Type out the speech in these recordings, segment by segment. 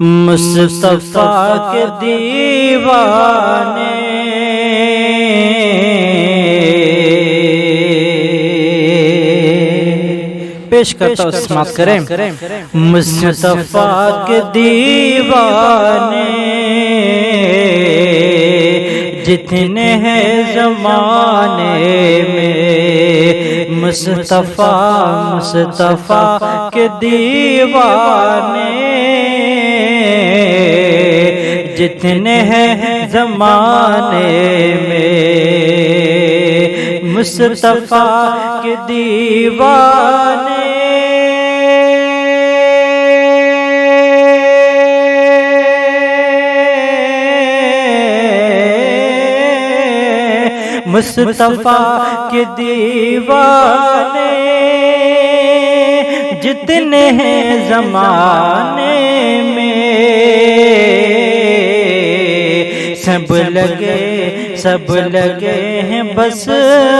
مصطفیٰ کے دیوانے پیش کرتا ہوں، سماعت کریں۔ مصطفیٰ کے دیوانے جتنے ہیں زمانے میں، مصطفیٰ کے دیوانے جتنے ہیں زمانے میں، مصطفیٰ کے دیوانے مصطفیٰ کے دیوانے جتنے ہیں زمانے میں، سب لگے ہیں بس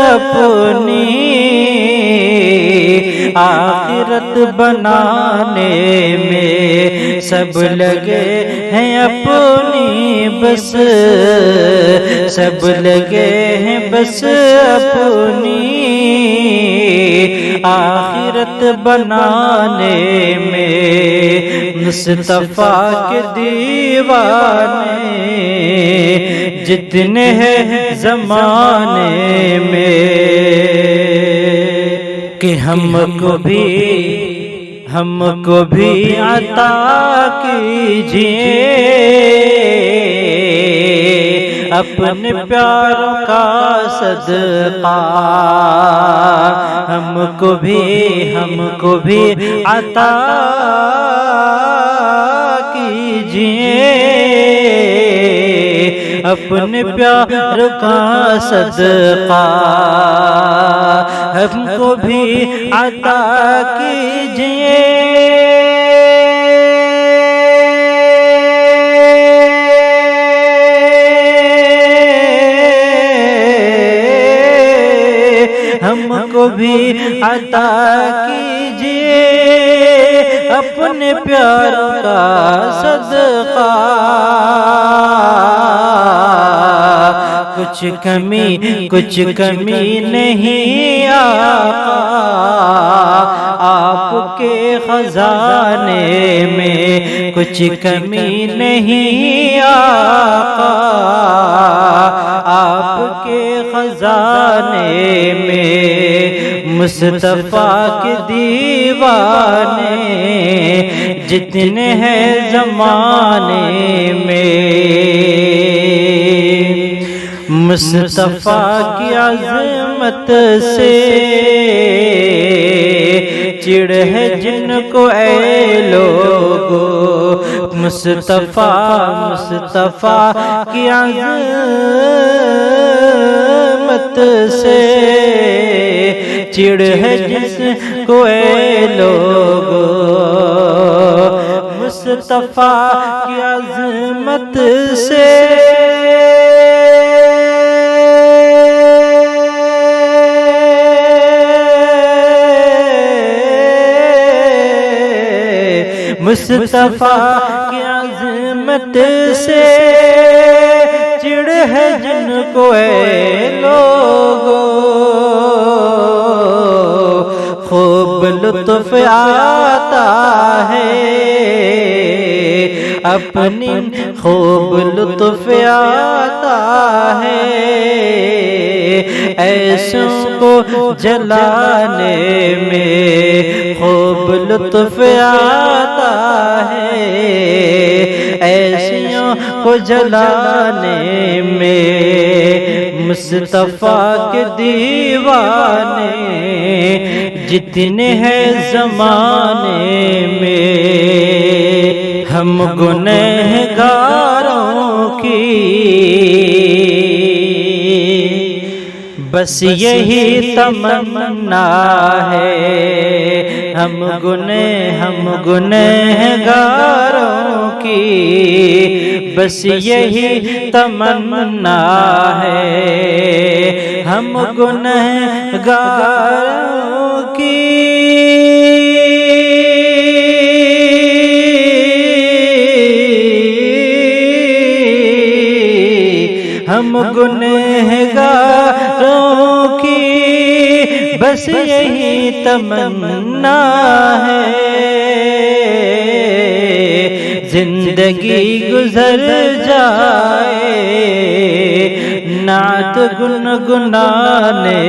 اپنی آخرت بنانے میں، سب لگے ہیں اپنی بس، سب لگے ہیں بس اپنی آخرت بنانے میں، مصطفیٰ کے دیوانے جتنے ہیں زمانے میں، کہ ہم کو بھی عطا کیجئے اپنے پیاروں کا صدقہ، ہم کو بھی عطا کیجئے اپنے پیار کا صدقہ، ہم کو بھی عطا کیجئے ہم کو بھی عطا کیجئے اپنے پیار کا صدقہ، کچھ کمی نہیں آقا آپ کے خزانے میں، کچھ کمی نہیں آقا آپ کے خزانے میں، مصطفیٰ کے دیوانے جتنے ہیں زمانے میں، مصطفیٰ کی عظمت سے چڑ ہے جن کو اے لوگو، مصطفیٰ کی عظمت سے چڑ ہے جس کو اے لوگو، مصطفیٰ کی عظمت سے مصطفیٰ کی عظمت سے چڑ ہے جن کو اے لوگو، خوب لطف آتا ہے اپنی، خوب لطف آتا ہے ایسوں کو جلانے میں، خوب لطف آتا ہے ایسوں کو جلانے میں، مصطفیٰ کے دیوانے جتنے ہیں زمانے میں، ہم گنہگاروں کی بس یہی تمنا ہے، ہم گنہگاروں کی بس یہی تمنا ہے، ہم گنہگاروں کی ہم گنہگاروں کی بس یہی تمنا ہے، زندگی گزر جائے نعت گنگنانے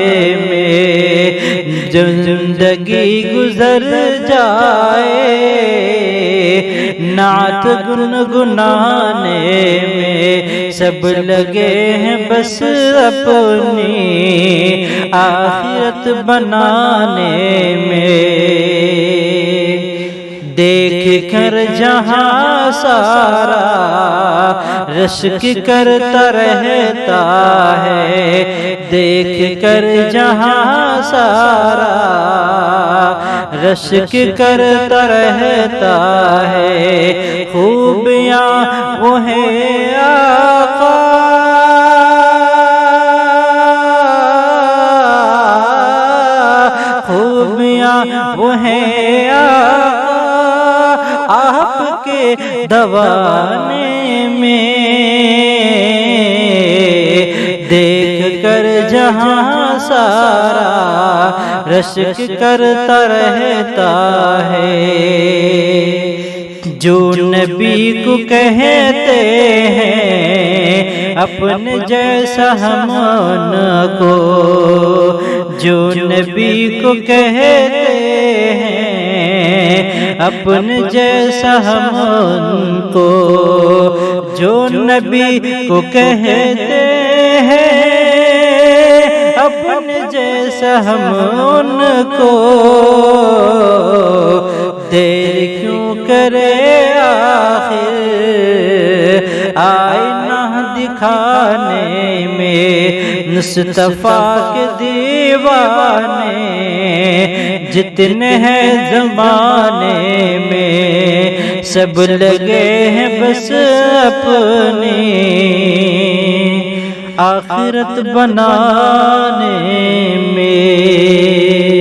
میں، زندگی گزر جائے نعت گنگنانے میں، سب لگے ہیں بس اپنی آخرت بنانے میں، دیکھ کر جہاں سارا رشک کرتا رہتا ہے، دیکھ کر جہاں سارا رشک کرتا رہتا ہے، خوبیاں وہ ہیں آقا، خوبیاں وہ ہیں آقا آپ کے دوانے میں، دیکھ کر جہاں سارا رشک کرتا رہتا ہے، جو نبی کو کہتے ہیں اپنے جیسا ہم ان کو، جو نبی کو کہتے ہیں اپنے جیسا ہم ان کو، جو نبی کو کہتے ہیں اپنے جیسا ہم ان کو، دیر کیوں کرے آخر آئینہ دکھانے میں، مصطفیٰ کے دیوانے جتنے ہیں زمانے میں، سب لگے ہیں بس اپنی آخرت بنانے میں۔